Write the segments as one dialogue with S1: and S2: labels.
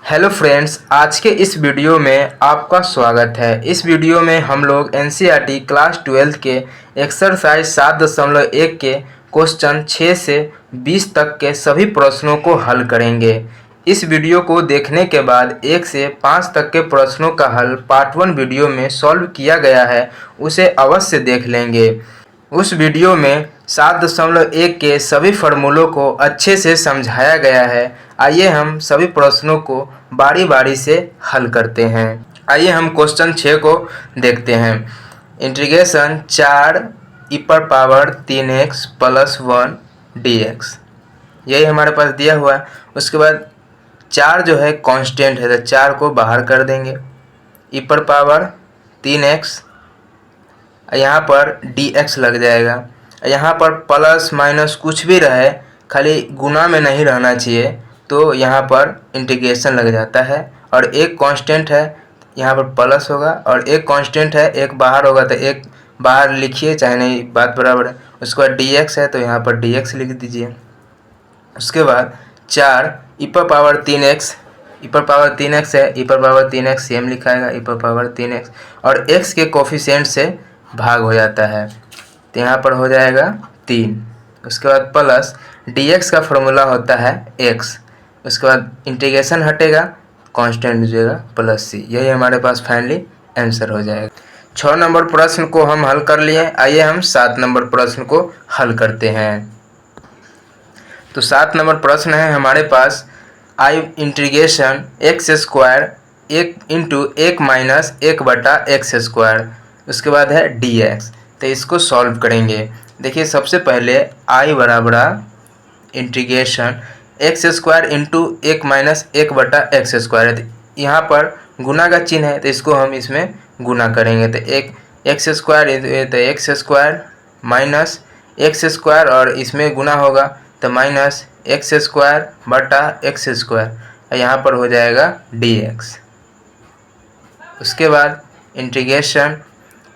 S1: Hello friends, आज के इस वीडियो में आपका स्वागत है। इस वीडियो में हम लोग एनसीईआरटी क्लास 12 के एक्सरसाइज 7.1 के क्वेश्चन 6 से 20 तक के सभी प्रश्नों को हल करेंगे। इस वीडियो को देखने के बाद 1 से 5 तक के प्रश्नों का हल पार्ट 1 वीडियो में सॉल्व किया गया है, उसे अवश्य देख लेंगे। उस वीडियो में 7.1 के सभी फार्मूलों को अच्छे से समझाया गया है। आइए हम सभी प्रश्नों को बारी बारी से हल करते हैं। आइए हम क्वेश्चन 6 को देखते हैं। इंटीग्रेशन 4 e पर पावर 3x प्लस 1 dx, यही हमारे पास दिया हुआ है। उसके बाद 4 जो है कांस्टेंट है, तो 4 को बाहर कर देंगे। e पर पावर 3x, यहाँ पर dx लग जाएगा। यहाँ पर प्लस माइनस कुछ भी रहे, खाली गुना में नहीं रहना चाहिए, तो यहाँ पर इंटीग्रेशन लग जाता है। और एक कांस्टेंट है, यहाँ पर प्लस होगा, और एक कांस्टेंट है, एक बाहर होगा, तो एक बाहर लिखिए चाहे नहीं, बात बराबर है। उसके बाद dx है, तो यहाँ पर dx लिख दीजिए। उसके बाद 4 e पर पावर 3x, e पर पावर 3x है, e पर पावर 3x सेम लिखाएगा, e पर पावर 3x, और x के कोफिशिएंट से भाग हो जाता है, तो यहाँ पर हो जाएगा 3। उसके बाद प्लस dx का फॉर्मूला होता है x। उसके बाद इंटीग्रेशन हटेगा, कांस्टेंट दीजिएगा प्लस c, यही हमारे पास फाइनली आंसर हो जाएगा। 6 नंबर प्रश्न को हम हल कर लिए। आइए हम 7 नंबर प्रश्न को हल करते हैं। तो 7 नंबर प्रश्न है हमारे पास, I integration x square 1 into 1 minus 1/x²। उसके बाद है dx, तो इसको सॉल्व करेंगे। देखिए सबसे पहले आई बराबर integration x² into 1 minus 1/x², है, तो यहाँ पर गुना का चिन्ह है, तो इसको हम इसमें गुना करेंगे। तो एक x² तो x² माइनस x², और इसमें गुना होगा तो माइनस x²/x², यहाँ पर हो जाएगा dx। उसके बाद इंटीग्रेशन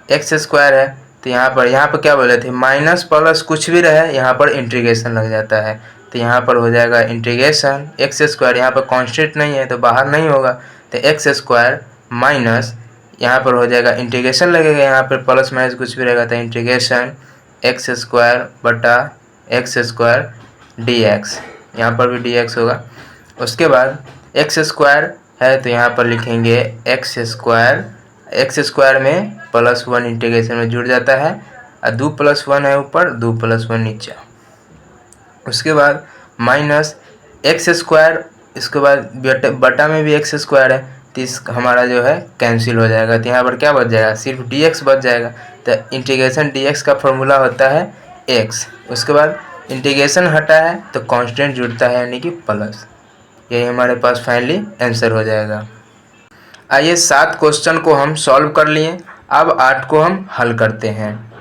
S1: x² है, तो यहाँ पर क्या बोले थे, माइनस प्लस कुछ भी रहे, यहाँ पर इंटीग्रेशन लग जाता है, तो यहाँ पर हो जाएगा इंटीग्रेशन x²। यहाँ पर कांस्टेंट नहीं है तो बाहर नहीं होगा, तो x² माइनस यहाँ पर हो जाएगा इंटीग्रेशन लगेगा, यहाँ पर प्लस माइनस कुछ भी रहेगा, तो इंटीग्रेशन x² dx, यहाँ पर भी dx होगा। उसके बाद x² है, तो यहाँ पर लिखेंगे x² में +1 इंटीग्रेशन में जुड़ जाता है, और 2 + 1 है ऊपर, 2 + 1 नीचे। उसके बाद माइनस x², इसके बाद बटा में भी x² है, तो इस हमारा जो है कैंसिल हो जाएगा, तो यहाँ पर क्या बच जाएगा, सिर्फ dx बच जाएगा। तो इंटीग्रेशन dx का फॉर्मूला होता है x। उसके बाद इंटीग्रेशन हटा है तो कांस्टेंट जुड़ता है, यानी कि प्लस, यही हमारे पास फाइनली आंसर हो जाएगा। आइए 7 क्वेश्चन को हम सॉल्व कर लिए, अब 8 को हम हल करते हैं।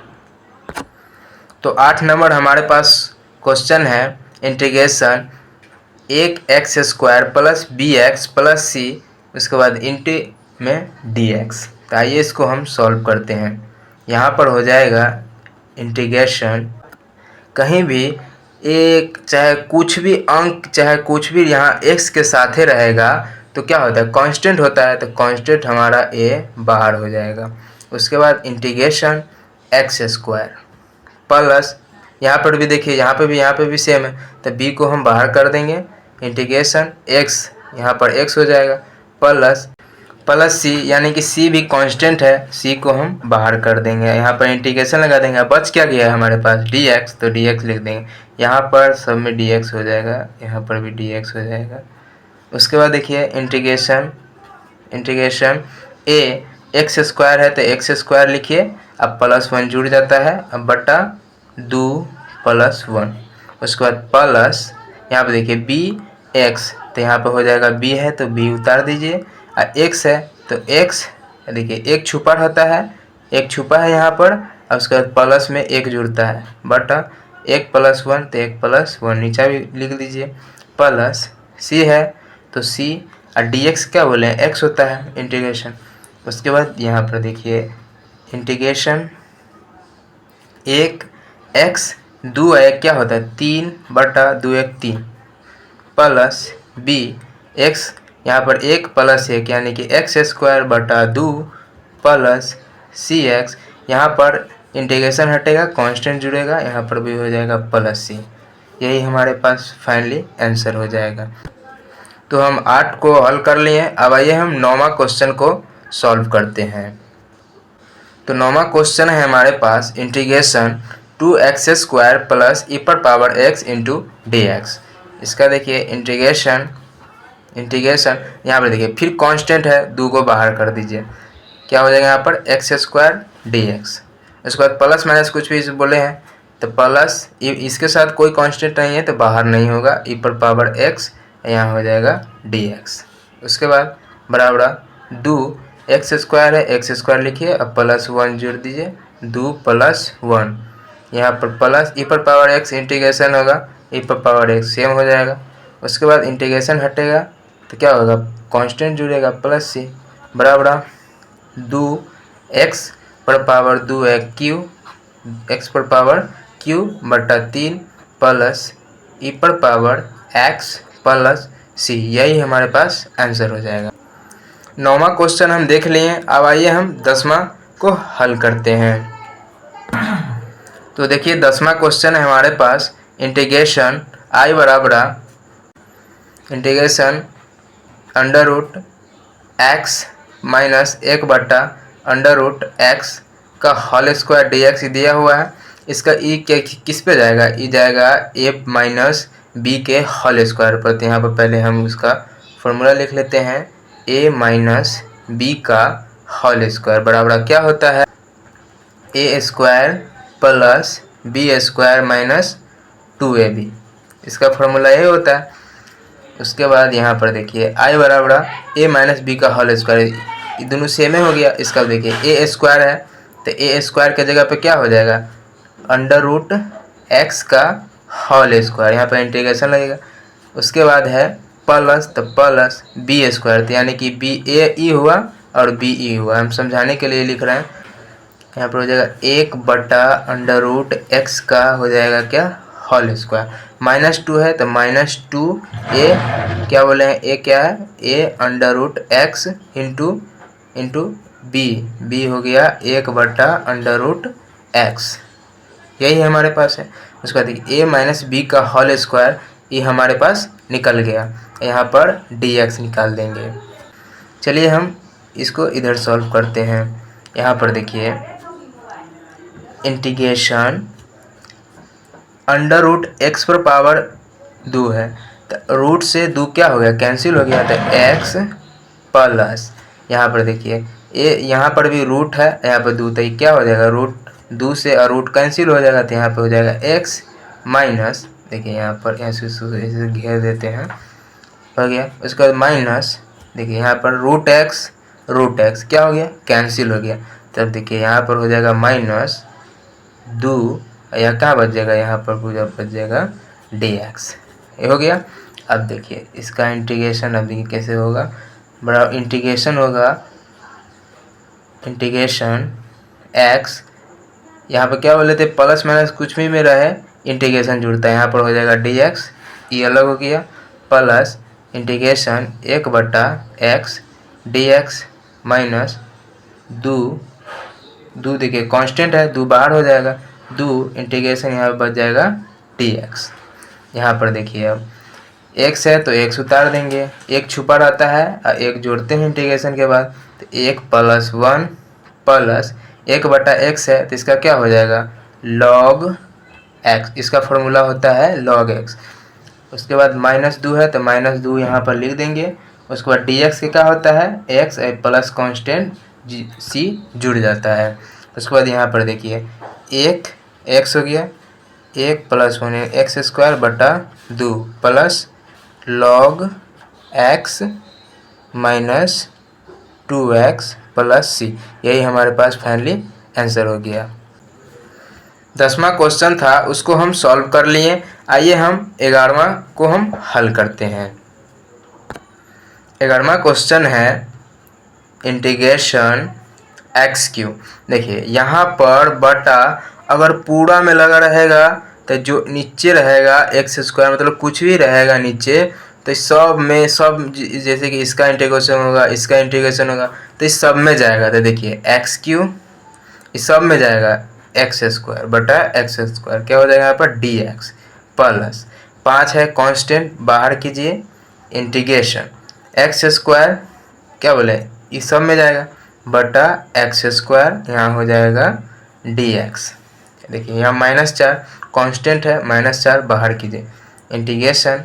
S1: तो 8 नंबर हमारे पास क्वेश्चन है, integration 1x² plus bx plus c, उसके बाद इंटू में dx। तो आइए इसको हम सॉल्व करते हैं। यहाँ पर हो जाएगा इंटीग्रेशन, कहीं भी एक चाहे कुछ भी अंक चाहे कुछ भी यहाँ x के साथे रहेगा तो क्या होता है, कांस्टेंट होता है, तो कांस्टेंट हमारा a बाहर हो जाएगा। उसके बाद इंटीग्रेशन x² प्लस, यहाँ पर भी देखिए यहाँ पे भी सेम है, तो b को हम बाहर कर देंगे, इंटीग्रेशन x, यहाँ पर x हो जाएगा, प्लस c, यानी कि c भी कांस्टेंट है, c को हम बाहर कर देंगे, यहाँ पर इंटीग्रेशन लगा देंगे। बच क्या गया है हमारे पास, dx, तो dx लिख देंगे, यहाँ पर सब में dx हो जाएगा, यहाँ पर भी dx हो जाएगा। उसके बाद देखिए इंटीग्रेशन a x² है, तो x² लिखिए, अब +1 जुड़ जाता है, अब बटा 2 + 1। उसके बाद प्लस, यहाँ पे देखिए bx, तो यहाँ पे हो जाएगा b है तो b उतार दीजिए, और x है तो x, देखिए एक छुपा रहता है, एक छुपा है यहाँ पर, और उसके बाद प्लस में एक जुड़ता है, बटा 1 + 1, तो 1 + 1 नीचे भी लिख दीजिए, प्लस c है तो c, और dx क्या बोले हैं, x होता है इंटीग्रेशन। उसके बाद यहाँ पर देखिए इंटीग्रेशन 1x 2 है, क्या होता है 3/2 1 3, प्लस b x यहाँ पर 1 प्लस 1 यानी कि एक्स स्क्वायर बटा 2 प्लस सी एक्स। यहाँ पर इंटीग्रेशन हटेगा, कांस्टेंट जुड़ेगा, यहाँ पर भी हो जाएगा प्लस सी। यही हमारे पास फाइनली आंसर हो जाएगा। तो हम 8 को हल कर लिए। अब आइए हम 9वां क्वेश्चन को सॉल्व करते हैं। तो 9वां क्वेश्चन है हमारे पास इंटीग्रेशन 2x² प्लस e पर power x into d x. इसका देखिए इंटीग्रेशन यहाँ पर देखिए फिर कांस्टेंट है, 2 को बाहर कर दीजिए, क्या हो जाएगा यहाँ पर x² dx। उसके बाद प्लस माइनस कुछ भी बोले हैं तो प्लस, इसके साथ कोई कांस्टेंट नहीं है तो बाहर नहीं होगा, e पर पावर x, यहाँ हो जाएगा dx। उसके बाद बराबर 2 x² है, x² लिखिए, अब प्लस 1 जोड़ दीजिए, 2 प्लस 1, यहाँ पर प्लस e पर पावर x इंटीग्रेशन होगा, e पर पावर x सेम हो जाएगा। उसके बाद इंटीग्रेशन हटेगा तो क्या होगा, कांस्टेंट जुड़ेगा प्लस सी, बराबर 2 x पर पावर 2 है क्यू, x पर पावर q बटा 3 प्लस e पर पावर x प्लस सी। यही हमारे पास आंसर हो जाएगा। 9वां क्वेश्चन हम देख लिए। अब आइए हम 10वां को हल करते हैं। तो देखिए 10वां क्वेश्चन है हमारे पास इंटीग्रेशन I बराबर integration under root x minus 1 बटा अंडर रूट एक्स का होल स्क्वायर डी एक्स दिया हुआ है। इसका ई किस पे जाएगा, ई जाएगा ए माइनस बी के होल स्क्वायर पर। तो यहाँ पर पहले हम उसका फॉर्मूला लिख लेते हैं, ए माइनस बी का होल स्क्वायर बराबर क्या होता है, a square plus b square minus 2ab। इसका फॉर्मूला ये होता है। उसके बाद यहाँ पर देखिए आई बराबर ए माइनस बी का होल स्क्वायर, ये दोनों सेम हो गया। इसका देखिए ए स्क्वायर है तो ए स्क्वायर के जगह पे क्या हो जाएगा, अंडर रूट एक्स का होल स्क्वायर, यहाँ पर इंटीग्रेशन लगेगा। उसके बाद है प्लस, तो प्लस बी स्क्वायर, तो यानी कि बी ए ई हुआ और बी ई हुआ, हम समझाने के लिए लिख रहे हैं। यहाँ पर हो जाएगा 1 बटा अंडर रूट एक्स का हो जाएगा क्या, होल स्क्वायर, -2 है तो -2 ए क्या बोले हैं, ए क्या है, a under root x into b हो गया 1 बटा अंडर रूट एक्स। यही हमारे पास है। उसके बाद देखिए ए माइनस बी का होल स्क्वायर, ये हमारे पास निकल गया, यहाँ पर डी एक्स निकाल देंगे। चलिए हम इसको इधर सॉल्व करते हैं। यहाँ पर देखिए इंटीग्रेशन अंडर रूट एक्स पर पावर 2 है तो रूट से 2 क्या हो गया, कैंसिल हो गया, तो एक्स प्लस, यहाँ पर देखिए ए, यहाँ पर भी रूट है, यहाँ पर 2, तो क्या हो जाएगा, रूट 2 से और रूट कैंसिल हो जाएगा, तो यहाँ पे हो जाएगा एक्स माइनस, देखिए यहाँ पर ऐसे घेर देते हैं, हो गया। उसके बाद माइनस, देखिए यहाँ पर रूट एक्स क्या हो गया, कैंसिल हो गया, तब देखिए यहाँ पर हो जाएगा -2, या क्या बच जाएगा, यहाँ पर पूरा बच जाएगा डी एक्स, ये हो गया। अब देखिए इसका इंटीग्रेशन अब देखिए कैसे होगा, बड़ा इंटीग्रेशन होगा, इंटीग्रेशन एक्स, यहाँ पर क्या बोले थे, प्लस माइनस कुछ भी में रहे इंटीग्रेशन जुड़ता है, यहाँ पर हो जाएगा डी एक्स, ये अलग हो गया, प्लस इंटीग्रेशन 1 बटा एक्स डी एक्स माइनस 2 देखिए कांस्टेंट है, 2 बाहर हो जाएगा, 2 इंटीग्रेशन यहाँ पर बच जाएगा डी एक्स। यहाँ पर देखिए अब x है तो x उतार देंगे, 1 छुपा रहता है और 1 जोड़ते हैं इंटीग्रेशन के बाद, तो 1 प्लस 1 प्लस 1 बटा x है तो इसका क्या हो जाएगा, log x, इसका फॉर्मूला होता है log x। उसके बाद -2 है तो -2 यहाँ पर लिख देंगे। उसके बाद dx के क्या होता है, x प्लस कांस्टेंट c जुड़ जाता है। उसके बाद यहाँ पर देखिए 1 x हो गया, 1 प्लस 1 एक्स स्क्वायर बटा 2 plus log x minus 2x plus c, यही हमारे पास फाइनली आंसर हो गया। 10वां क्वेश्चन था उसको हम सॉल्व कर लिए। आइए हम 11वां को हम हल करते हैं। 11वां क्वेश्चन है इंटीग्रेशन x3। देखिए यहाँ पर बटा अगर पूरा में लगा रहेगा तो जो नीचे रहेगा x स्क्वायर, मतलब कुछ भी रहेगा नीचे तो इस सब में जैसे कि इसका इंटीग्रेशन होगा, इसका इंटीग्रेशन होगा, तो इस सब में जाएगा। तो देखिए एक्स क्यू इस सब में जाएगा एक्स स्क्वायर बटा एक्स स्क्वायर, क्या हो जाएगा यहाँ पर डी एक्स प्लस 5 है कांस्टेंट, बाहर कीजिए इंटीग्रेशन एक्स स्क्वायर क्या बोले इस सब में जाएगा बटा एक्स स्क्वायर, यहाँ हो जाएगा डी एक्स। देखिए यहाँ -4 कांस्टेंट है, -4 बाहर कीजिए इंटीग्रेशन,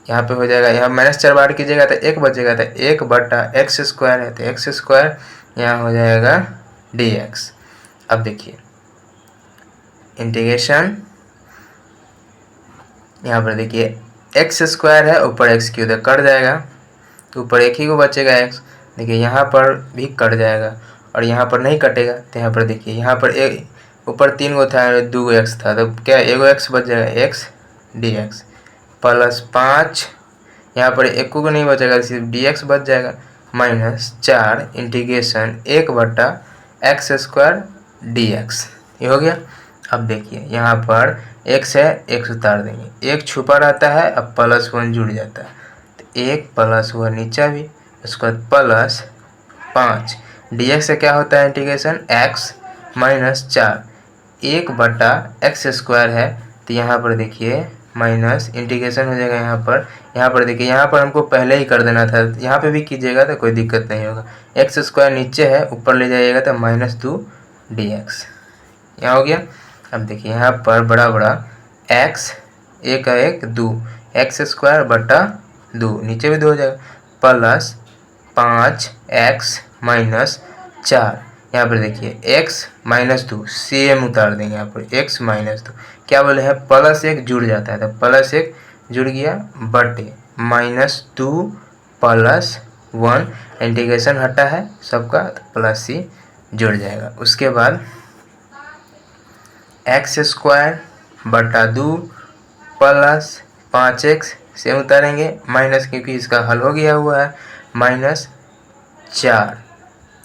S1: यहाँ पे हो जाएगा, यहाँ -4 बाहर कीजिएगा तो 1 बचेगा, तो 1 बटा एक्स स्क्वायर है, तो एक्स स्क्वायर यहाँ हो जाएगा डी एक्स। अब देखिए इंटीग्रेशन, यहाँ पर देखिए एक्स स्क्वायर है, ऊपर एक्स क्यूब है, कट जाएगा तो ऊपर एक ही को बचेगा एक्स। देखिए यहाँ पर भी कट जाएगा और यहाँ पर नहीं कटेगा, तो यहाँ पर देखिए यहाँ पर एक ऊपर 3 गो था, 2 गो एक्स था, तो क्या एगो एक्स बच जाएगा, एक्स डी एक्स प्लस 5, यहाँ पर एक को नहीं बचेगा, सिर्फ डी एक्स बच जाएगा, -4 इंटीग्रेशन 1 बटा एक्स स्क्वायर डी एक्स, ये हो गया। अब देखिए यहाँ पर एक्स है, एक्स उतार देंगे, एक छुपा रहता है, अब +1 जुड़ जाता है, तो 1 + 1 नीचा भी, उसके बाद +5 डी एक्स से क्या होता है इंटीग्रेशन एक्स -4 1 बटा एक्स स्क्वायर है, तो यहाँ पर देखिए माइनस इंटीग्रेशन हो जाएगा यहाँ पर देखिए यहाँ पर हमको पहले ही कर देना था, यहाँ पे भी कीजिएगा तो कोई दिक्कत नहीं होगा। एक्स स्क्वायर नीचे है, ऊपर ले जाइएगा तो -2 डी एक्स, यहाँ हो गया। अब देखिए यहाँ पर बड़ा एक्स 1 है 1 2 एक्स स्क्वायर बटा 2 नीचे भी 2 हो जाएगा प्लस 5 एक्स -4, यहाँ पर देखिए x -2 सेम उतार देंगे, यहाँ पर x -2 क्या बोले हैं +1 जुड़ जाता है, तो +1 जुड़ गया बटे -2 + 1 इंटीग्रेशन हटा है सबका, तो +c जुड़ जाएगा। उसके बाद एक्स स्क्वायर बटा 2 प्लस 5x सेम उतारेंगे माइनस, क्योंकि इसका हल हो गया हुआ है, -4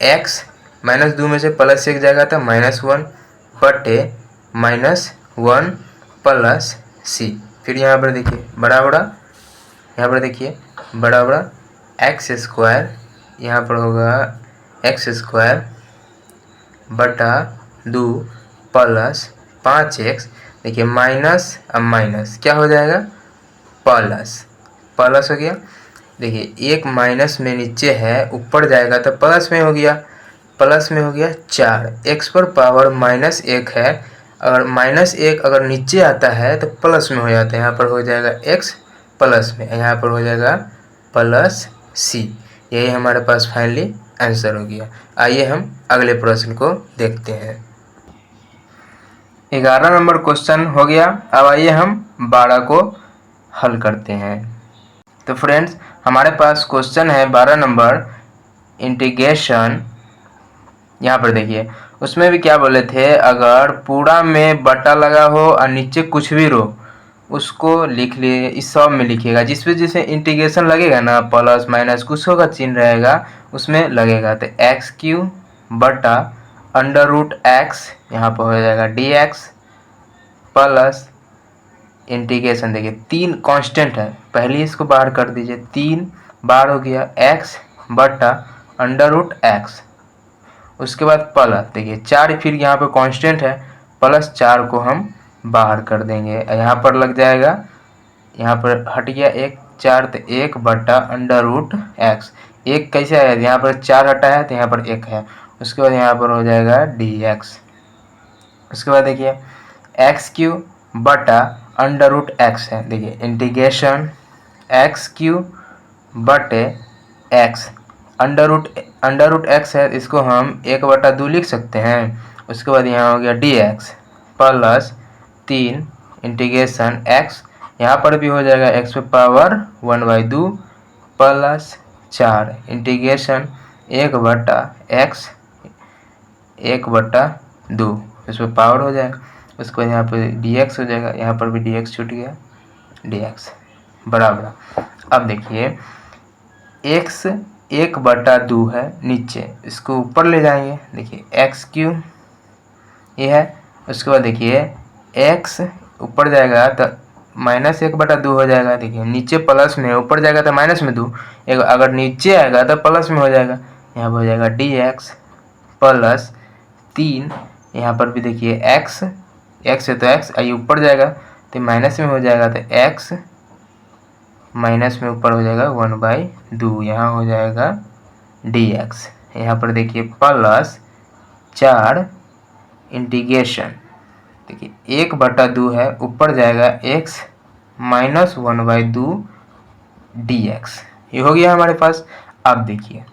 S1: x -2 में से +1 जाएगा तो -1 बटे -1 प्लस c, फिर यहाँ पर देखिए यहाँ पर देखिए बड़ा एक्स स्क्वायर, यहाँ पर होगा एक्स स्क्वायर बटा 2 प्लस 5x, देखिए माइनस, अब माइनस क्या हो जाएगा प्लस हो गया। देखिए एक माइनस में नीचे है, ऊपर जाएगा तो प्लस में हो गया 4, x पर पावर -1 है, अगर -1 अगर नीचे आता है तो प्लस में हो जाता है, यहाँ पर हो जाएगा x प्लस में, यहाँ पर हो जाएगा +c, यही हमारे पास फाइनली आंसर हो गया। आइए हम अगले प्रश्न को देखते हैं। 11 नंबर क्वेश्चन हो गया, अब आइए हम 12 को हल करते हैं। तो फ्रेंड्स हमारे पास क्वेश्चन है 12 नंबर इंटीग्रेशन, यहाँ पर देखिए उसमें भी क्या बोले थे, अगर पूरा में बटा लगा हो और नीचे कुछ भी रो उसको लिख लिए, इस सब में लिखिएगा, जिसमें इंटीग्रेशन लगेगा ना प्लस माइनस कुछ होगा चिन्ह रहेगा उसमें लगेगा, तो x³ बटा √x यहाँ पर हो जाएगा dx प्लस इंटीग्रेशन, देखिए 3 कांस्टेंट है, पहले इसको बाहर कर दीजिए, 3 बाहर हो गया x बटा √x, उसके बाद प्लस देखिए 4 फिर यहाँ पे कांस्टेंट है, +4 को हम बाहर कर देंगे, यहाँ पर लग जाएगा, यहाँ पर हट गया 1 4, तो 1 बटा √x, 1 कैसे आया, यहाँ पर 4 हटा है तो यहाँ पर 1 है, उसके बाद यहाँ पर हो जाएगा dx। उसके बाद देखिए x³ बटा √x है, देखिए इंटीग्रेशन x³ बटे x, √x है, इसको हम 1/2 लिख सकते हैं। उसके बाद यहाँ हो गया dx प्लस 3 इंटीग्रेशन x, यहाँ पर भी हो जाएगा x पे पावर 1/2 प्लस 4 इंटीग्रेशन 1/x 1/2, इस पर पावर हो जाएगा। उसके बाद यहाँ पर dx हो जाएगा, यहाँ पर भी dx छूट गया, dx बराबर। अब देखिए x 1/2 है नीचे, इसको ऊपर ले जाएंगे, देखिए x³ ये है, उसके बाद देखिए x ऊपर जाएगा तो -1/2 हो जाएगा। देखिए नीचे प्लस में, ऊपर जाएगा तो माइनस में 2, एक अगर नीचे आएगा तो प्लस में हो जाएगा। यहाँ पर हो जाएगा dx प्लस 3, यहाँ पर भी देखिए x है तो x, आई ऊपर जाएगा तो माइनस में हो जाएगा, तो x माइनस में ऊपर हो जाएगा 1/2, यहाँ हो जाएगा dx। यहाँ पर देखिए प्लस 4 इंटीग्रेशन, देखिए 1/2 है, ऊपर जाएगा x माइनस 1/2 dx, ये हो गया हमारे पास। अब देखिए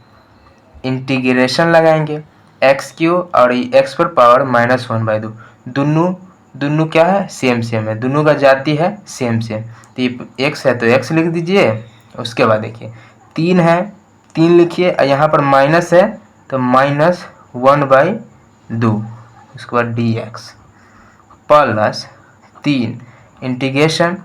S1: इंटीग्रेशन लगाएंगे x³ और x पर पावर -1/2, दोनों क्या है, सेम है, दोनों का जाति है सेम। तो ये x है तो x लिख दीजिए। उसके बाद देखिए 3 है, 3 लिखिए, यहाँ पर माइनस है तो -1/2, उसके बाद dx plus 3 integration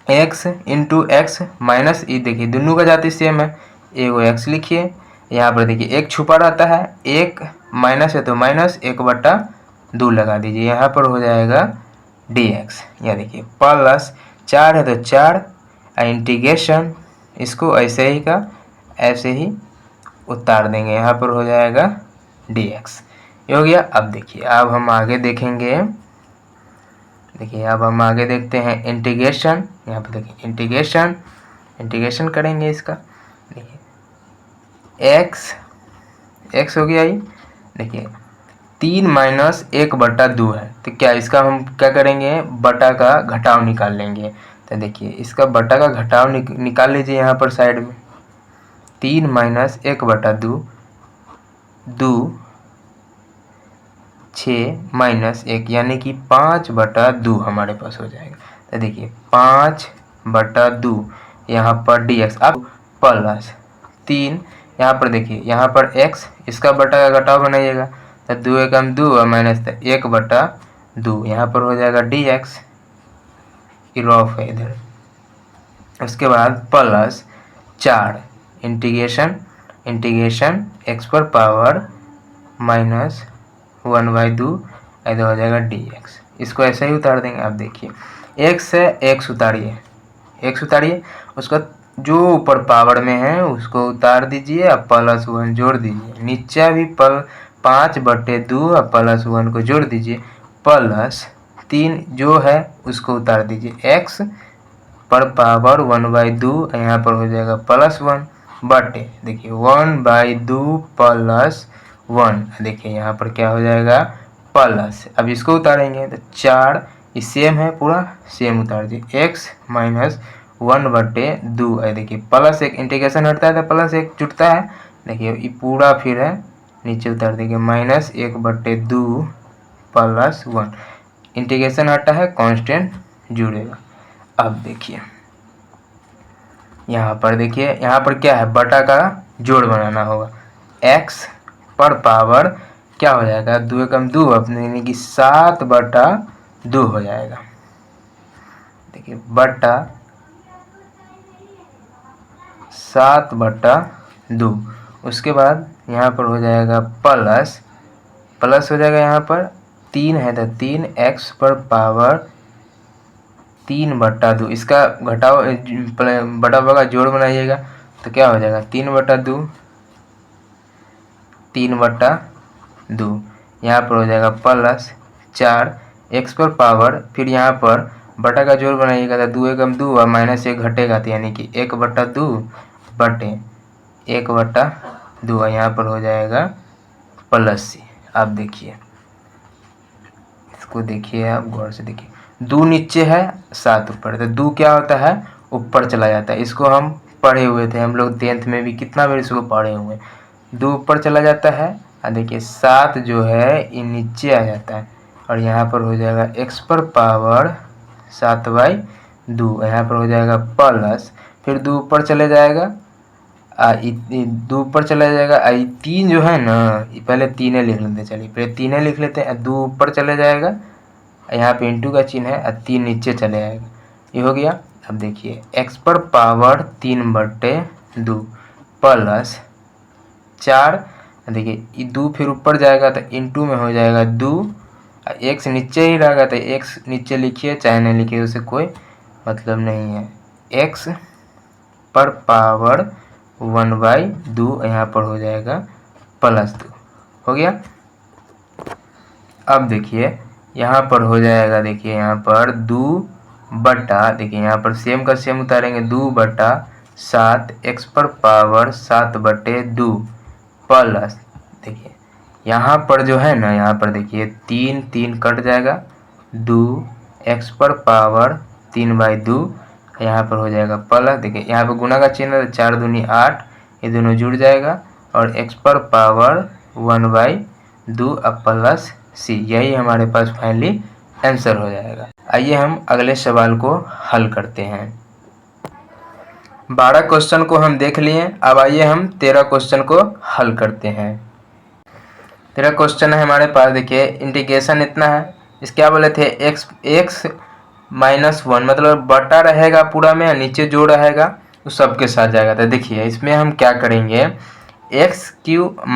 S1: x into x minus e, देखिए दोनों का जाति सेम है, एगो x लिखिए, यहाँ पर देखिए एक छुपा रहता है, एक माइनस है तो माइनस 1/2 लगा दीजिए, यहाँ पर हो जाएगा dx। यहाँ देखिए प्लस 4 है तो 4, इंटीग्रेशन इसको ऐसे ही का ऐसे ही उतार देंगे, यहाँ पर हो जाएगा dx, ये हो गया। अब देखिए अब हम आगे देखेंगे, देखिए अब हम आगे देखते हैं इंटीग्रेशन। यहाँ पर देखिए इंटीग्रेशन करेंगे इसका, देखिए x हो गया ही, देखिए 3 माइनस 1/2 है, तो क्या इसका हम क्या करेंगे, बटा का घटाव निकाल लेंगे। तो देखिए इसका बटा का घटाव निकाल लीजिए, यहाँ पर साइड में 3 माइनस 1/2, 2 6 माइनस 1 यानी कि 5/2 हमारे पास हो जाएगा। तो देखिए 5/2 यहाँ पर dx, अब प्लस 3, यहाँ पर देखिए यहाँ पर x, इसका बटा का घटाव बनाइएगा, तो 2 एकम 2 और माइनस 1/2, यहाँ पर हो जाएगा dx, रफ है इधर। उसके बाद प्लस 4 इंटीग्रेशन x पर पावर -1/2, इधर हो जाएगा dx, इसको ऐसे ही उतार देंगे। आप देखिए x है, x उतारिए, उसका जो ऊपर पावर में है उसको उतार दीजिए, अब +1 जोड़ दीजिए, नीचे भी 5/2 और +1 को जोड़ दीजिए, प्लस 3 जो है उसको उतार दीजिए, x पर पावर 1/2, यहाँ पर हो जाएगा +1 बटे, देखिए 1/2 + 1, देखिए यहाँ पर क्या हो जाएगा प्लस। अब इसको उतारेंगे तो 4, ये सेम है, पूरा सेम उतार दीजिए, x माइनस 1/2 है, देखिए +1 इंटीग्रेशन हटता है तो +1 जुड़ता है, देखिए ये पूरा फिर है नीचे उतार देंगे, -1/2 + 1, इंटीग्रेशन हटा है, कांस्टेंट जुड़ेगा। अब देखिए यहाँ पर देखिए, यहाँ पर क्या है, बटा का जोड़ बनाना होगा, x पर पावर क्या हो जाएगा, 2 एकम 2 अपने, यानी कि 7/2 हो जाएगा। देखिए बटा 7/2, उसके बाद यहाँ पर हो जाएगा प्लस हो जाएगा, यहाँ पर 3 है तो 3x पर पावर 3/2, इसका घटाव बटा बगा जोड़ बनाइएगा, तो क्या हो जाएगा 3/2, यहाँ पर हो जाएगा प्लस 4x पर पावर, फिर यहाँ पर बटा का जोड़ बनाइएगा तो 2 एकम 2 और -1 घटेगा, तो यानी कि 1/2 बटे 1/2, यहाँ पर हो जाएगा +c। आप देखिए इसको, देखिए आप गौर से देखिए, 2 नीचे है 7 ऊपर, तो 2 क्या होता है, ऊपर चला जाता है, इसको हम पढ़े हुए थे, हम लोग 10th में भी कितना बार इसको पढ़े हुए, 2 ऊपर चला जाता है, और देखिए 7 जो है ये नीचे आ जाता है, और यहाँ पर हो जाएगा x पर पावर 7/2, यहाँ पर हो जाएगा प्लस, फिर 2 ऊपर चले जाएगा, 2 ऊपर चला जाएगा, 3 जो है ना, पहले 3 लिख लेते, चलिए पहले 3 लिख लेते हैं, 2 ऊपर चले जाएगा, यहाँ पे इंटू का चिन्ह है, 3 नीचे चले आएगा, ये हो गया। अब देखिए x पर पावर 3/2 प्लस 4, देखिए 2 फिर ऊपर जाएगा तो इंटू में हो जाएगा 2, x नीचे ही रहेगा तो x नीचे लिखिए चाहे नहीं लिखिए, उसे कोई मतलब नहीं है, x पर पावर 1/2 यहाँ पर हो जाएगा +2। हो गया। अब देखिए यहाँ पर हो जाएगा, देखिए यहाँ पर 2 बटा, देखिए यहाँ पर सेम का सेम उतारेंगे, 2/7 x पर पावर 7/2 प्लस, देखिए यहाँ पर जो है ना, यहाँ पर देखिए 3 3 कट जाएगा, 2 x पर पावर 3/2 यहाँ पर हो जाएगा प्लस, देखिए यहाँ पर गुना का चिन्ह है, 4 दूनी 8, ये दोनों जुड़ जाएगा और x पर पावर 1/2 अब प्लस c, यही हमारे पास फाइनली आंसर हो जाएगा। आइए हम अगले सवाल को हल करते हैं। 12 क्वेश्चन को हम देख लिए, अब आइए हम 13 क्वेश्चन को हल करते हैं। 13 क्वेश्चन है हमारे पास, देखिए इंटीग्रेशन इतना है, इस क्या बोले थे, x -1 मतलब बटा रहेगा पूरा में, नीचे जो रहेगा वो सबके साथ जाएगा। तो देखिए इसमें हम क्या करेंगे, x³ -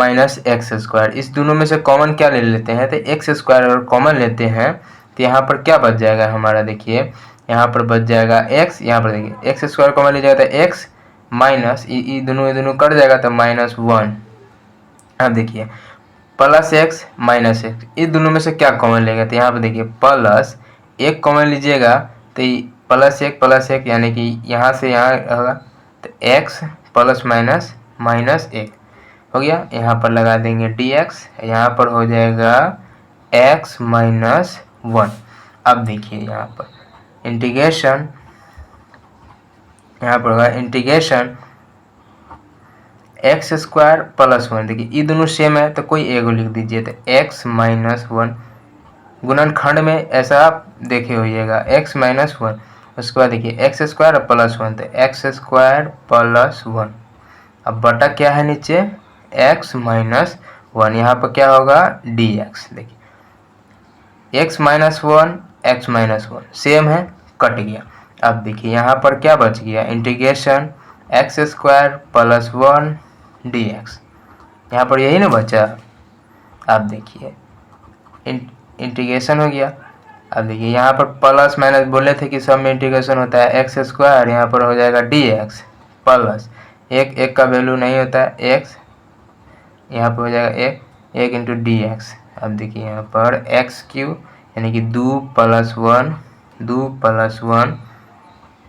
S1: x², इस दोनों में से कॉमन क्या ले लेते हैं, तो x² अगर कॉमन लेते हैं तो यहाँ पर क्या बच जाएगा हमारा, देखिए यहाँ पर बच जाएगा x, यहाँ पर देखिए x² कॉमन लीजिएगा तो x माइनस ये दोनों कट जाएगा तो -1। अब देखिए +x -x, इस दोनों में से क्या कॉमन लेगा, तो यहाँ पर देखिए प्लस 1 कॉमन लीजिएगा तो +1 यानी कि यहाँ से यहाँ होगा तो x प्लस माइनस -1 हो गया। यहाँ पर लगा देंगे dx, यहाँ पर हो जाएगा x -1। अब देखिए यहाँ पर इंटीग्रेशन, यहाँ पर होगा इंटीग्रेशन x² + 1, देखिए ये दोनों सेम है तो कोई एगो लिख दीजिए, तो x -1 गुणनखंड में ऐसा आप देखे होइएगा, x -1, उसके बाद देखिए x² +1 तो x² +1, अब बटा क्या है नीचे x -1, यहाँ पर क्या होगा dx, देखिए x -1 सेम है, कट गया। अब देखिए यहाँ पर क्या बच गया, इंटीग्रेशन x² + 1 dx, यहाँ पर यही ना बचा। अब देखिए इंटीग्रेशन हो गया। अब देखिए यहाँ पर प्लस माइनस बोले थे कि सब में इंटीग्रेशन होता है, x², यहाँ पर हो जाएगा dx प्लस एक का वैल्यू नहीं होता है x, यहाँ पर हो जाएगा 1 इंटू dx। अब देखिए यहाँ पर x³ यानी कि 2 + 1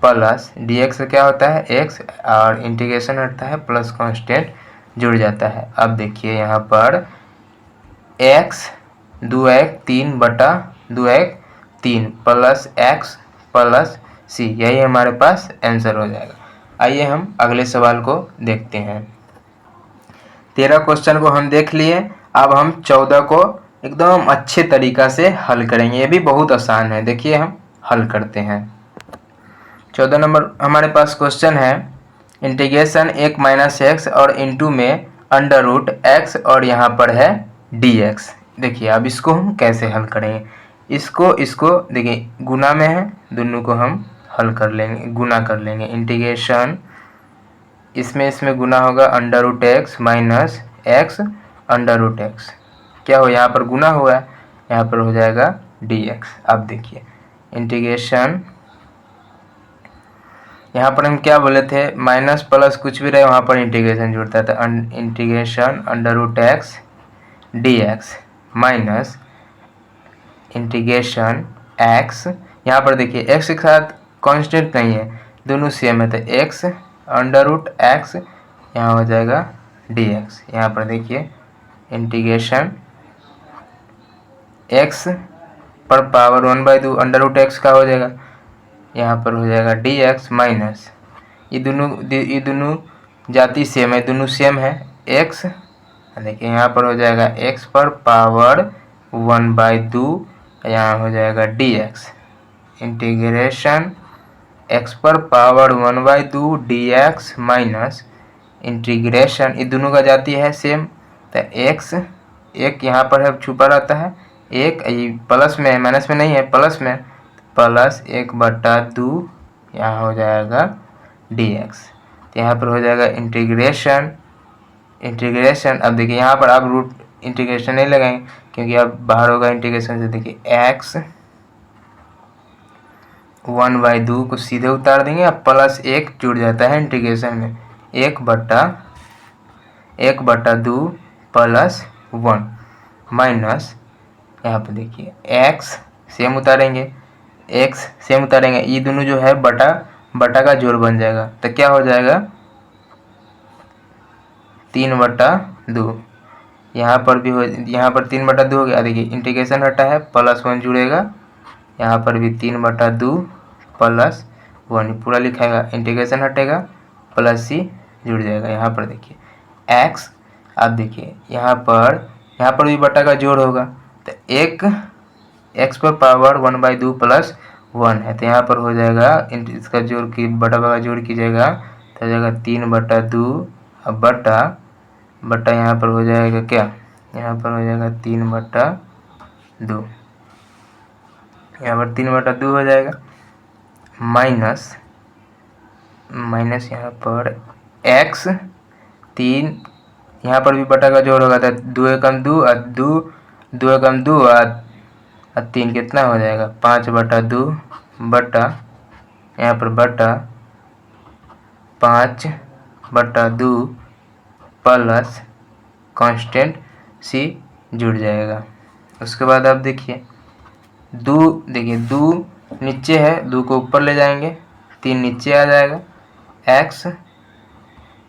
S1: प्लस dx से क्या होता है x, और इंटीग्रेशन होता है प्लस कांस्टेंट जुड़ जाता है। अब देखिए यहाँ पर x 2x 3/2x 3 plus x plus c, यही हमारे पास आंसर हो जाएगा। आइए हम अगले सवाल को देखते हैं। 13 क्वेश्चन को हम देख लिए, अब हम 14 को एकदम अच्छे तरीका से हल करेंगे, ये भी बहुत आसान है। देखिए हम हल करते हैं। 14 नंबर हमारे पास क्वेश्चन है, इंटीग्रेशन 1 - x और इंटू में √x और यहाँ पर है dx। देखिए अब इसको हम कैसे हल करेंगे, इसको देखिए गुना में है, दोनों को हम हल कर लेंगे, गुना कर लेंगे। इंटीग्रेशन इसमें गुना होगा √x माइनस x √x, क्या हो यहाँ पर गुना हुआ है, यहाँ पर हो जाएगा dx। अब देखिए इंटीग्रेशन, यहाँ पर हम क्या बोले थे, माइनस प्लस कुछ भी रहे वहाँ पर इंटीग्रेशन जुड़ता है, तो integration √x dx minus integration x, यहाँ पर देखिए x के साथ कांस्टेंट नहीं है, दोनों सेम है, तो x √x यहाँ हो जाएगा dx। यहाँ पर देखिए इंटीग्रेशन x पर पावर 1/2 √x का हो जाएगा, यहाँ पर हो जाएगा dx माइनस ये दोनों जाति सेम है, दोनों सेम है x, देखिए यहाँ पर हो जाएगा x पर पावर 1/2, यहाँ हो जाएगा dx। इंटीग्रेशन x पर पावर 1/2 dx माइनस इंटीग्रेशन ये दोनों का जाती है सेम, तो x एक यहाँ पर है छुपा रहता है, एक प्लस में माइनस में नहीं है, प्लस में प्लस 1/2 यहाँ हो जाएगा dx। तो यहाँ पर हो जाएगा इंटीग्रेशन। अब देखिए यहाँ पर आप रूट इंटीग्रेशन नहीं लगाएंगे क्योंकि अब बाहर होगा इंटीग्रेशन से, देखिए x 1/2 को सीधे उतार देंगे, अब प्लस 1 जुड़ जाता है इंटीग्रेशन में, 1/2 प्लस 1 माइनस, यहाँ पे देखिए x सेम उतारेंगे, ये दोनों जो है बटा का जोड़ बन जाएगा, तो क्या हो जाएगा 3/2। यहाँ पर 3/2 हो गया। देखिए इंटीग्रेशन हटा है, प्लस 1 जुड़ेगा, यहाँ पर भी 3/2 प्लस 1 पूरा लिखाएगा, इंटीग्रेशन हटेगा, प्लस c जुड़ जाएगा। यहाँ पर देखिए x, अब देखिए यहाँ पर भी बटा का जोड़ होगा, तो एक x पर पावर 1/2 प्लस 1 है, तो यहाँ पर हो जाएगा इसका जोड़ की बटा जोड़ कीजिएगा तो हो जाएगा 3/2, अब बटा यहाँ पर हो जाएगा क्या, यहाँ पर हो जाएगा 3/2, यहाँ पर 3/2 हो जाएगा, माइनस यहाँ पर x 3, यहाँ पर भी बटा का जोड़ होगा, तो 2 एकम 2 और 2 एकम 2 और 3 कितना हो जाएगा 5/2 बटा, यहाँ पर बटा 5/2 प्लस कांस्टेंट c जुड़ जाएगा। उसके बाद आप देखिए 2 नीचे है, 2 को ऊपर ले जाएंगे, 3 नीचे आ जाएगा, x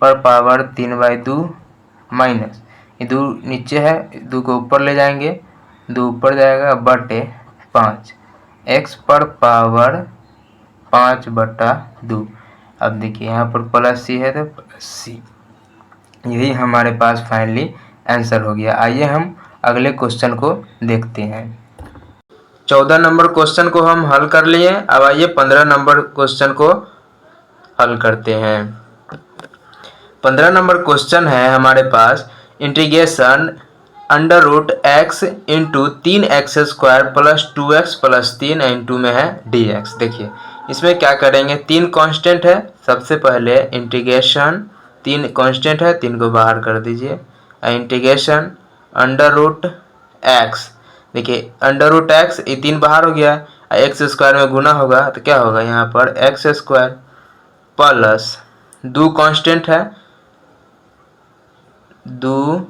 S1: पर पावर 3/2 माइनस, ये 2 नीचे है, 2 को ऊपर ले जाएंगे, 2 ऊपर जाएगा, बटे 5, x पर पावर 5/2। अब देखिए यहाँ पर प्लस c है तो प्लस c, यही हमारे पास फाइनली आंसर हो गया। आइए हम अगले क्वेश्चन को देखते हैं। 14 नंबर क्वेश्चन को हम हल कर लिए, अब आइए 15 नंबर क्वेश्चन को हल करते हैं। 15 नंबर क्वेश्चन है हमारे पास integration √x into 3x² plus 2x plus 3 into में है dx। देखिए इसमें क्या करेंगे, 3 कांस्टेंट है, सबसे पहले इंटीग्रेशन 3 कांस्टेंट है, 3 को बाहर कर दीजिए, इंटीग्रेशन √x, देखिए √x ये 3 बाहर हो गया, x² में गुना होगा तो क्या होगा, यहाँ पर x² प्लस 2 कांस्टेंट है, 2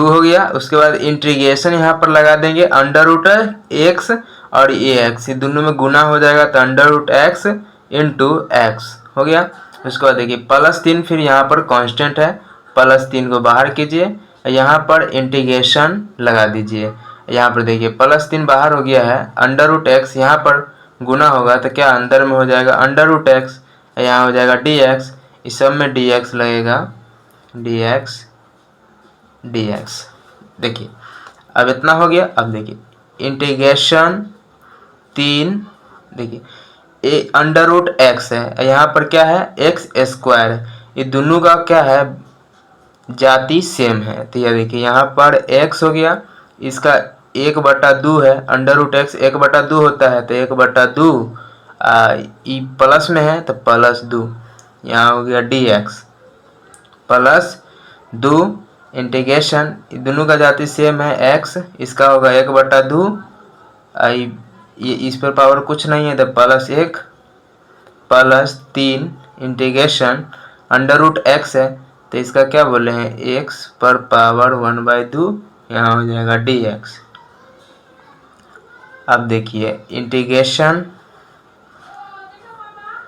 S1: हो गया। उसके बाद इंटीग्रेशन यहाँ पर लगा देंगे √x और ax, ये दोनों में गुना हो जाएगा तो √x इंटू x हो गया। उसके बाद देखिए प्लस 3, फिर यहाँ पर कांस्टेंट है, प्लस 3 को बाहर कीजिए, यहाँ पर इंटीग्रेशन लगा दीजिए, यहाँ पर देखिए प्लस 3 बाहर हो गया है, √x यहाँ पर गुना होगा तो क्या अंदर में हो जाएगा √x, यहाँ हो जाएगा dx, इस सब में dx लगेगा, dx। देखिए अब इतना हो गया। अब देखिए इंटीग्रेशन 3, देखिए √x है, यहाँ पर क्या है x², ये दोनों का क्या है जाति सेम है, तो ये देखिए यहाँ पर x हो गया, इसका 1/2 है, √x 1/2 होता है तो 1/2 ये प्लस में है तो प्लस 2, यहाँ हो गया dx प्लस 2 इंटीग्रेशन, दोनों का जाति सेम है x, इसका होगा 1/2, ये इस पर पावर कुछ नहीं है तो प्लस 1 प्लस 3 इंटीग्रेशन √x है तो इसका क्या बोले हैं x पर पावर 1/2, यहाँ हो जाएगा dx। अब देखिए इंटीग्रेशन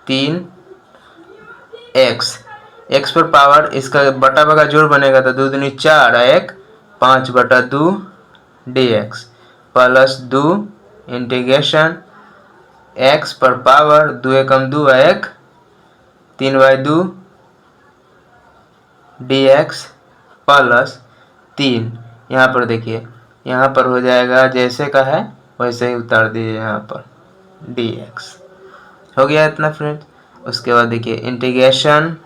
S1: 3x, x पर पावर इसका बटा जोड़ बनेगा तो 2 दूनी 4 1 5/2 dx प्लस 2 इंटीग्रेशन x पर पावर 2 एकम 2 1 3/2 dx प्लस 3, यहाँ पर देखिए यहाँ पर हो जाएगा जैसे का है वैसे ही उतार दीजिए, यहाँ पर dx हो गया इतना फ्रेंड्स। उसके बाद देखिए इंटीग्रेशन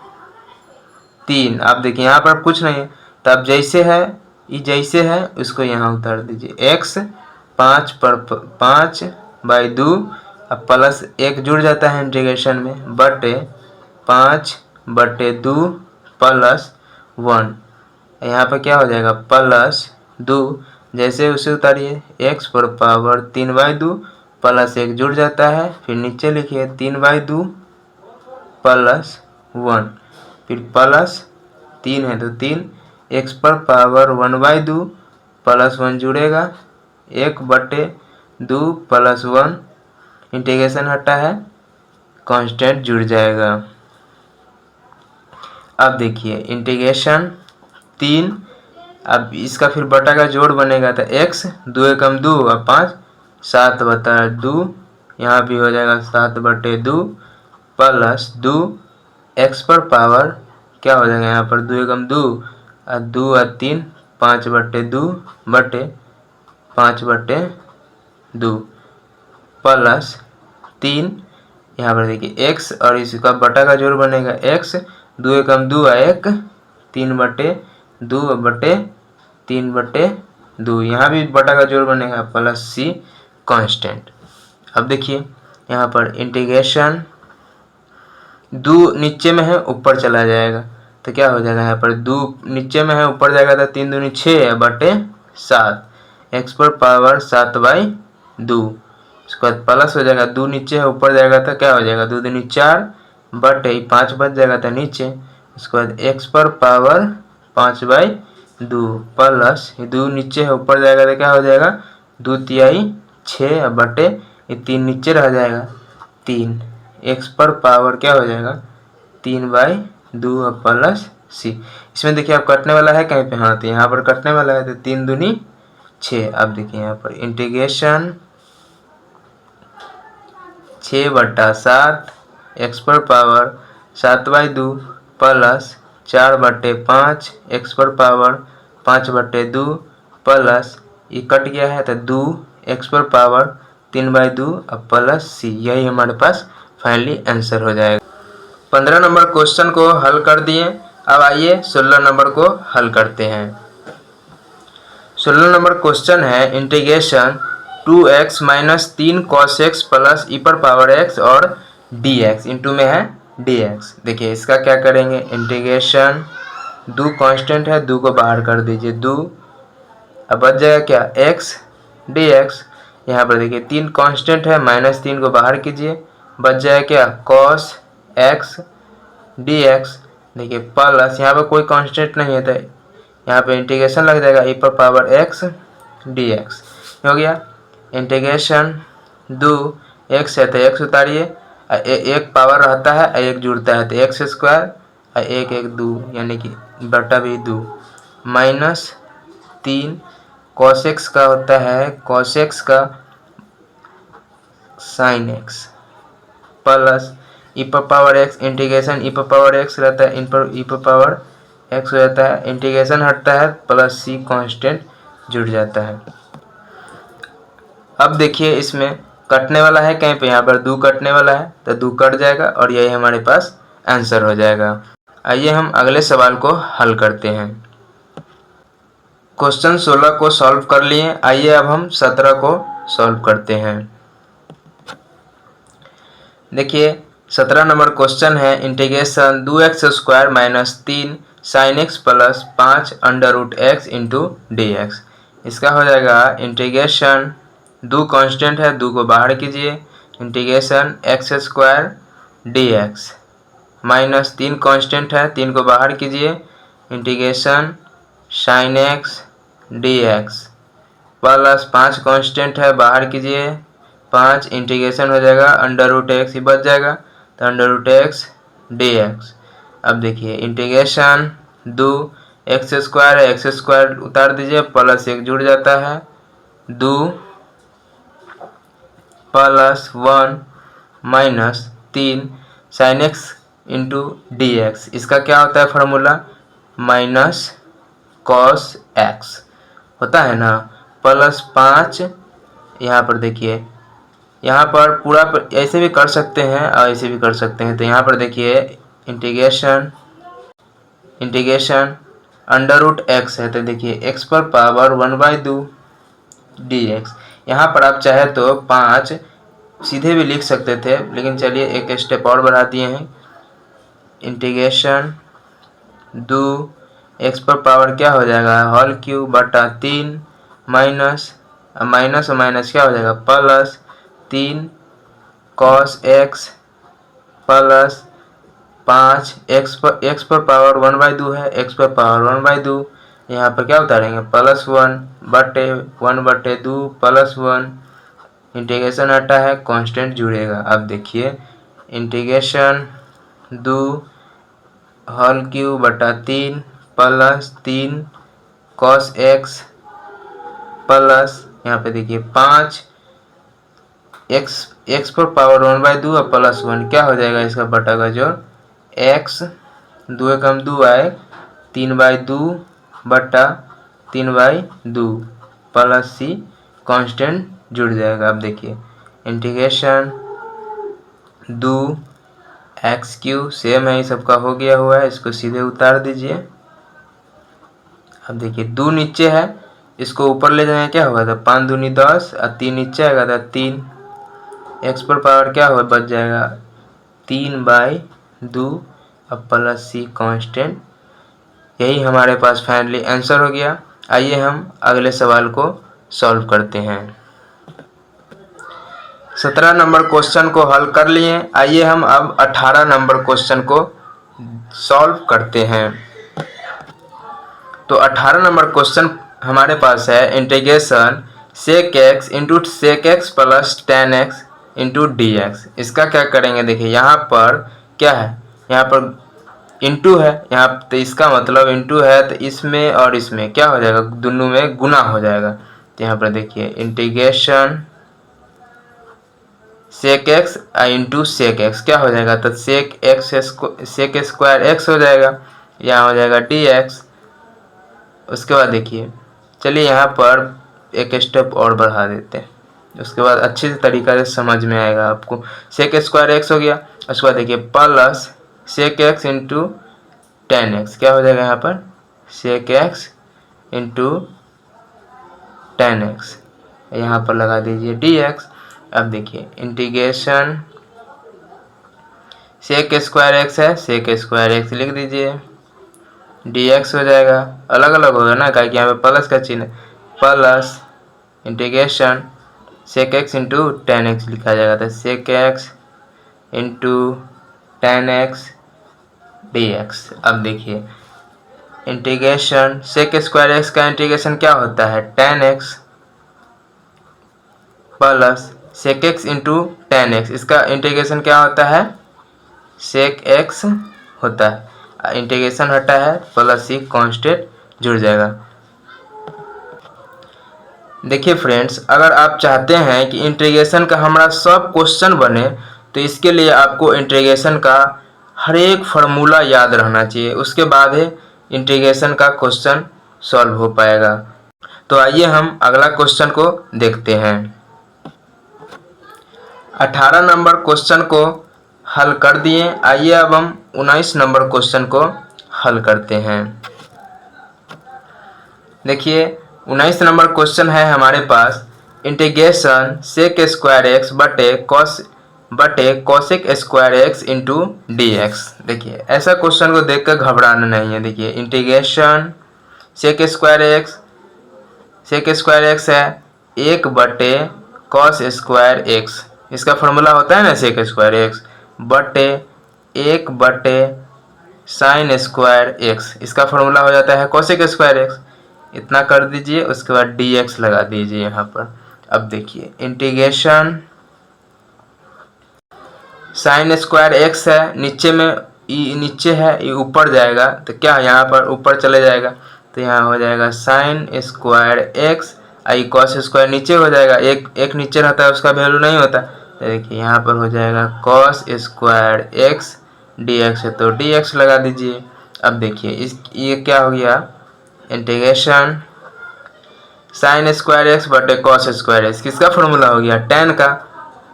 S1: 3, आप देखिए यहाँ पर कुछ नहीं है तो अब जैसे है ये जैसे है उसको यहाँ उतार दीजिए, x 5/2 अब प्लस 1 जुड़ जाता है इंटीग्रेशन में, बटे 5/2 प्लस 1, यहाँ पर क्या हो जाएगा प्लस 2, जैसे उसे उतारिए x पर पावर 3/2 प्लस 1 जुड़ जाता है। फिर नीचे लिखिए 3/2 प्लस 1, फिर प्लस 3 है तो 3 x पर पावर 1/2 प्लस 1 जुड़ेगा 1/2 प्लस 1, इंटीग्रेशन हटा है, कांस्टेंट जुड़ जाएगा। अब देखिए इंटीग्रेशन 3, अब इसका फिर बटा का जोड़ बनेगा तो x 2 एकम 2 और 5 7/2, यहाँ भी हो जाएगा 7/2 प्लस 2 x पर पावर क्या हो जाएगा, यहाँ पर 2 एकम 2 और 2 और 3 5/2 बटे 5/2 प्लस 3, यहाँ पर देखिए x और इसका बटा का जोड़ बनेगा x 2 एकम 2 और 1 3/2, यहाँ भी बटा का जोड़ बनेगा प्लस c कांस्टेंट। अब देखिए यहाँ पर इंटीग्रेशन 2 नीचे में है ऊपर चला जाएगा तो क्या हो जाएगा, यहाँ पर 2 नीचे में है ऊपर जाएगा तो 3 दूनी 6 बटे 7, x पर पावर 7/2, उसके बाद प्लस हो जाएगा 2 नीचे है ऊपर जाएगा तो क्या हो जाएगा 2 दूनी 4 बटे 5 बच जाएगा तो नीचे, उसके बाद x पर पावर 5/2 प्लस 2 नीचे है ऊपर जाएगा तो क्या हो जाएगा 2/3 6 बटे 3 नीचे रह जाएगा 3, x पर पावर क्या हो जाएगा 3/2 और प्लस c। इसमें देखिए अब कटने वाला है कहीं पे, हाँ तो यहाँ पर कटने वाला है तो 3 दूनी 6। अब देखिए यहाँ पर इंटीग्रेशन 6/7 x पर पावर 7/2 प्लस 4/5 x पर पावर 5/2 प्लस ये कट गया है तो 2 x पर पावर 3/2 और प्लस c, यही हमारे पास फाइनली आंसर हो जाएगा। 15 नंबर क्वेश्चन को हल कर दिए। अब आइए 16 नंबर को हल करते हैं। 16 नंबर क्वेश्चन है integration 2x minus 3 cos x plus e पर पावर x और dx, इंटू में है dx। देखिए इसका क्या करेंगे, इंटीग्रेशन 2 कांस्टेंट है 2 को बाहर कर दीजिए 2, अब बच जाएगा क्या x dx। यहाँ पर देखिए 3 कांस्टेंट है -3 को बाहर कीजिए, बच जाएगा क्या cos x dx। देखिए प्लस यहाँ पर कोई कांस्टेंट नहीं है तो यहाँ पे इंटीग्रेशन लग जाएगा e पर पावर x dx हो गया। इंटीग्रेशन 2 x है तो x उतारिए, एक पावर रहता है एक जुड़ता है तो x² और 1 2 यानी कि बटा भी 2 -3 cos x का होता है cos x का sin x प्लस e पर पावर x, इंटीग्रेशन e पर पावर x रहता है इन पर e पर पावर x हो जाता है, इंटीग्रेशन हटता है प्लस c कांस्टेंट जुड़ जाता है। अब देखिए इसमें कटने वाला है कहीं पे, यहाँ पर 2 कटने वाला है तो 2 कट जाएगा और यही हमारे पास आंसर हो जाएगा। आइए हम अगले सवाल को हल करते हैं। क्वेश्चन 16 को सॉल्व कर लिए, आइए अब हम 17 को सॉल्व करते हैं। देखिए 17 नंबर क्वेश्चन है integration 2x² minus 3 sin x plus 5 √x into dx। इसका हो जाएगा इंटीग्रेशन 2 कांस्टेंट है 2 को बाहर कीजिए, integration x² dx minus 3 constant है 3 को बाहर कीजिए, integration sin x dx plus 5 constant है बाहर कीजिए 5, इंटीग्रेशन हो जाएगा √x ही बच जाएगा तो √x dx। अब देखिए इंटीग्रेशन 2 x² उतार दीजिए प्लस 1 जुड़ जाता है 2 plus 1 minus 3 sin x into dx। इसका क्या होता है फार्मूला माइनस cos x होता है ना, प्लस 5, यहाँ पर देखिए यहाँ पर पूरा ऐसे भी कर सकते हैं और ऐसे भी कर सकते हैं, तो यहाँ पर देखिए इंटीग्रेशन √x है तो देखिए x पर पावर 1/2 dx। यहाँ पर आप चाहे तो 5 सीधे भी लिख सकते थे, लेकिन चलिए एक स्टेप और बढ़ा दिए हैं। इंटीग्रेशन 2 x पर पावर क्या हो जाएगा होल क्यूब बटा 3 माइनस माइनस क्या हो जाएगा plus 3 cos x plus 5 x पर पावर 1/2 है, x पर पावर 1/2, यहाँ पर क्या उतारेंगे +1/2 +1, इंटीग्रेशन हटा है, कांस्टेंट जुड़ेगा। अब देखिए इंटीग्रेशन 2 होल क्यूब बटा 3 प्लस 3 cos x प्लस यहाँ पे देखिए 5 x पर पावर 1/2 और +1, क्या हो जाएगा इसका बटा का जोड़, x 2 एकम 2 आए 3/2 बटा 3/2 प्लस c, कांस्टेंट जुड़ जाएगा। अब देखिए इंटीग्रेशन 2 x³ सेम है, सबका हो गया हुआ है, इसको सीधे उतार दीजिए। अब देखिए 2 नीचे है, इसको ऊपर ले जाएंगे क्या होगा, तो 5 दूनी 10 और 3 नीचे आएगा तो 3, x पर पावर क्या हो बच जाएगा 3/2 अब प्लस c कांस्टेंट। यही हमारे पास फाइनली आंसर हो गया। आइए हम अगले सवाल को सॉल्व करते हैं। 17 नंबर क्वेश्चन को हल कर लिए। आइए हम अब 18 नंबर क्वेश्चन को सॉल्व करते हैं। तो 18 नंबर क्वेश्चन हमारे पास है integration sec x into sec x plus tan x into dx। इसका क्या करेंगे, देखिए यहाँ पर क्या है, यहाँ पर इंटू है, यहाँ तो इसका मतलब इंटू है तो इसमें और इसमें क्या हो जाएगा, दोनों में गुना हो जाएगा। तो यहाँ पर देखिए integration sec x into sec x क्या हो जाएगा, तो sec स्क्वायर x हो जाएगा, यहाँ हो जाएगा dx। उसके बाद देखिए चलिए यहाँ पर एक स्टेप और बढ़ा देते हैं, उसके बाद अच्छे तरीक़े से समझ में आएगा आपको। sec स्क्वायर x हो गया, उसके बाद देखिए plus sec x into tan x क्या हो जाएगा, यहाँ पर sec x into tan x, यहाँ पर लगा दीजिए dx। अब देखिए इंटीग्रेशन sec स्क्वायर x है, sec स्क्वायर x लिख दीजिए, dx हो जाएगा, अलग अलग होगा ना, क्या कि यहाँ पे प्लस का चिन्ह, plus integration sec x into tan x लिखा जाएगा, तो sec x into tan x dx। अब देखिए इंटीग्रेशन sec स्क्वायर x का इंटीग्रेशन क्या होता है, tan x plus sec x into tan x, इसका इंटीग्रेशन क्या होता है, sec x होता है, इंटीग्रेशन हटा है प्लस c कांस्टेंट जुड़ जाएगा। देखिए फ्रेंड्स, अगर आप चाहते हैं कि इंटीग्रेशन का हमारा सब क्वेश्चन बने तो इसके लिए आपको इंटीग्रेशन का हर एक फार्मूला याद रहना चाहिए, उसके बाद ही इंटीग्रेशन का क्वेश्चन सॉल्व हो पाएगा। तो आइए हम अगला क्वेश्चन को देखते हैं। 18 नंबर क्वेश्चन को हल कर दिए। आइए अब हम 19 नंबर क्वेश्चन को हल करते हैं। देखिए 19 नंबर क्वेश्चन है हमारे पास इंटीग्रेशन sec स्क्वायर x बटे cosec square x into dx। देखिए ऐसा क्वेश्चन को देखकर घबराना नहीं है। देखिए इंटीग्रेशन sec स्क्वायर x है 1 बटे cos स्क्वायर x, इसका फॉर्मूला होता है ना sec स्क्वायर x बटे 1 बटे साइन स्क्वायर x, इसका फॉर्मूला हो जाता है cosec स्क्वायर x। इतना कर दीजिए, उसके बाद dx लगा दीजिए यहाँ पर। अब देखिए इंटीग्रेशन साइन स्क्वायर x है, नीचे में नीचे है, ये ऊपर जाएगा तो क्या यहाँ पर ऊपर चले जाएगा, तो यहाँ हो जाएगा sine square x, I cos square नीचे हो जाएगा, एक नीचे रहता है उसका वैल्यू नहीं होता, तो देखिए यहाँ पर हो जाएगा कॉस स्क्वायर x dx है, तो dx लगा दीजिए। अब देखिए ये क्या हो गया, इंटीग्रेशन साइन स्क्वायर x बटे कॉस स्क्वायर x, किसका फॉर्मूला हो गया, tan का,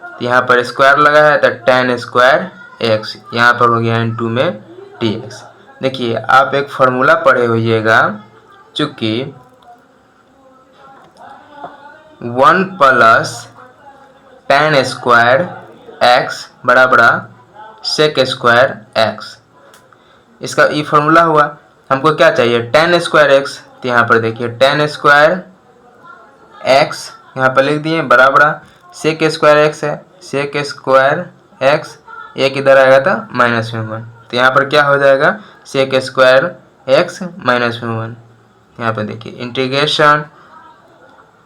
S1: तो यहाँ पर स्क्वायर लगा है तो tan स्क्वायर x, यहाँ पर हो गया इनटू में dx। देखिए आप एक फार्मूला पढ़े होइएगा, चूँकि 1 प्लस tan स्क्वायर x बराबर sec स्क्वायर x, इसका ये फार्मूला हुआ। हमको क्या चाहिए, tan स्क्वायर x, तो यहाँ पर देखिए tan स्क्वायर x यहाँ पर लिख दिए बराबर सेक स्क्वायर एक्स है, सेक स्क्वायर एक्स, एक इधर आएगा तो माइनस में 1, तो यहाँ पर क्या हो जाएगा सेक स्क्वायर एक्स माइनस में 1। यहाँ पर देखिए integration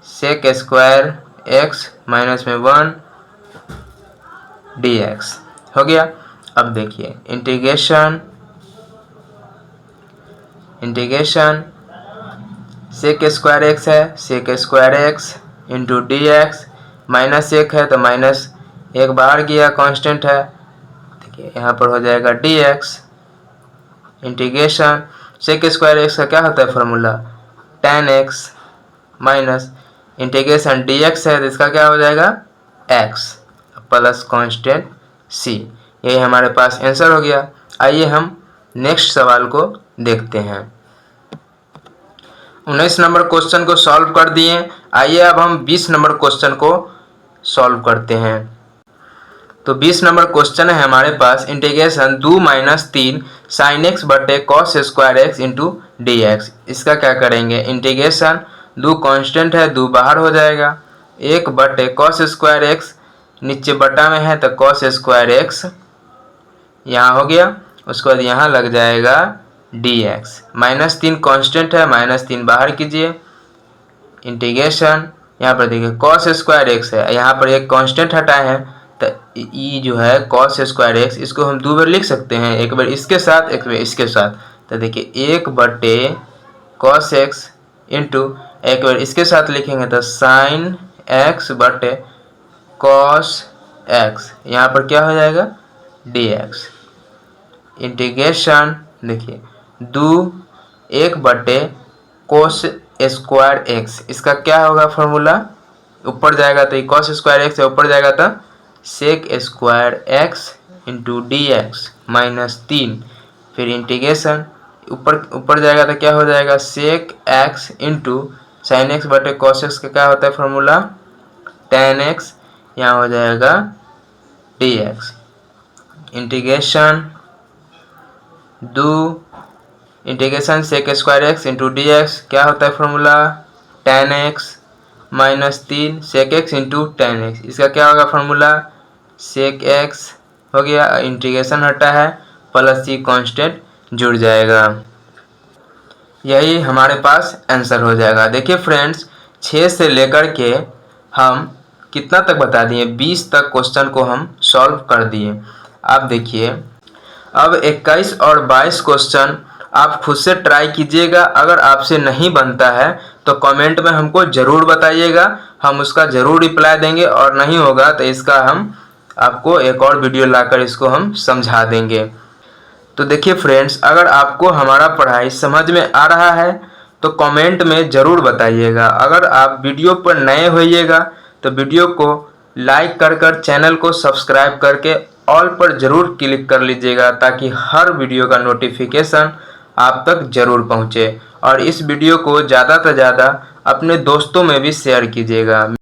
S1: sec square x minus में 1 dx हो गया। अब देखिए इंटीग्रेशन सेक स्क्वायर एक्स है, sec square x into d x, minus एक है तो माइनस एक बाहर गया, कांस्टेंट है, देखिए यहाँ पर हो जाएगा dx। Integration sec square x का क्या होता है formula tan x minus integration dx है तो इसका क्या हो जाएगा x प्लस कांस्टेंट c। यही हमारे पास आंसर हो गया। आइए हम नेक्स्ट सवाल को देखते हैं। 19 नंबर क्वेश्चन को सॉल्व कर दिए। आइए अब हम 20 नंबर क्वेश्चन को सॉल्व करते हैं। तो 20 नंबर क्वेश्चन है हमारे पास इंटीग्रेशन 2 - 3 sin x बटे cos square x into d x. इसका क्या करेंगे इंटीग्रेशन 2 कांस्टेंट है, 2 बाहर हो जाएगा, 1 बटे cos स्क्वायर एक्स नीचे बटा में है तो cos स्क्वायर एक्स यहाँ हो गया, उसके बाद यहाँ लग जाएगा dx, -3 कांस्टेंट है, -3 बाहर कीजिए, इंटीग्रेशन यहाँ पर देखिए cos स्क्वायर एक्स है, यहाँ पर एक कांस्टेंट हटाए हैं तो ई जो है cos स्क्वायर एक्स इसको हम 2 बार लिख सकते हैं, एक बार इसके साथ एक बार इसके साथ। तो देखिए 1 बटे cos एक्स इंटू एक बार इसके साथ लिखेंगे तो sin x बटे cos x, यहाँ पर क्या हो जाएगा dx। इंटीग्रेशन देखिए 1 बटे cos स्क्वायर एक्स, इसका क्या होगा फॉर्मूला, ऊपर जाएगा तो ये cos स्क्वायर एक्स है, ऊपर जाएगा तो sec square x into d x -3, फिर इंटीग्रेशन ऊपर जाएगा तो क्या हो जाएगा sec x into sine x बटे cos एक्स का क्या होता है फॉर्मूला tan x, यहाँ हो जाएगा dx। Integration integration sec square x into d x क्या होता है formula tan x -3 sec x into tan x, इसका क्या होगा फॉर्मूला सेक एक्स हो गया, इंटीग्रेशन हटा है प्लस c कांस्टेंट जुड़ जाएगा, यही हमारे पास आंसर हो जाएगा। देखिए फ्रेंड्स 6 से लेकर के हम कितना तक बता दिए 20 तक क्वेश्चन को हम सॉल्व कर दिए। आप देखिए अब 21 और 22 क्वेश्चन आप खुद से ट्राई कीजिएगा, अगर आपसे नहीं बनता है तो कमेंट में हमको ज़रूर बताइएगा, हम उसका ज़रूर रिप्लाई देंगे, और नहीं होगा तो इसका हम आपको एक और वीडियो लाकर इसको हम समझा देंगे। तो देखिए फ्रेंड्स अगर आपको हमारा पढ़ाई समझ में आ रहा है तो कमेंट में ज़रूर बताइएगा। अगर आप वीडियो पर नए होइएगा तो वीडियो को लाइक कर चैनल को सब्सक्राइब करके ऑल पर ज़रूर क्लिक कर लीजिएगा, ताकि हर वीडियो का नोटिफिकेशन आप तक ज़रूर पहुँचे, और इस वीडियो को ज़्यादा से ज़्यादा अपने दोस्तों में भी शेयर कीजिएगा।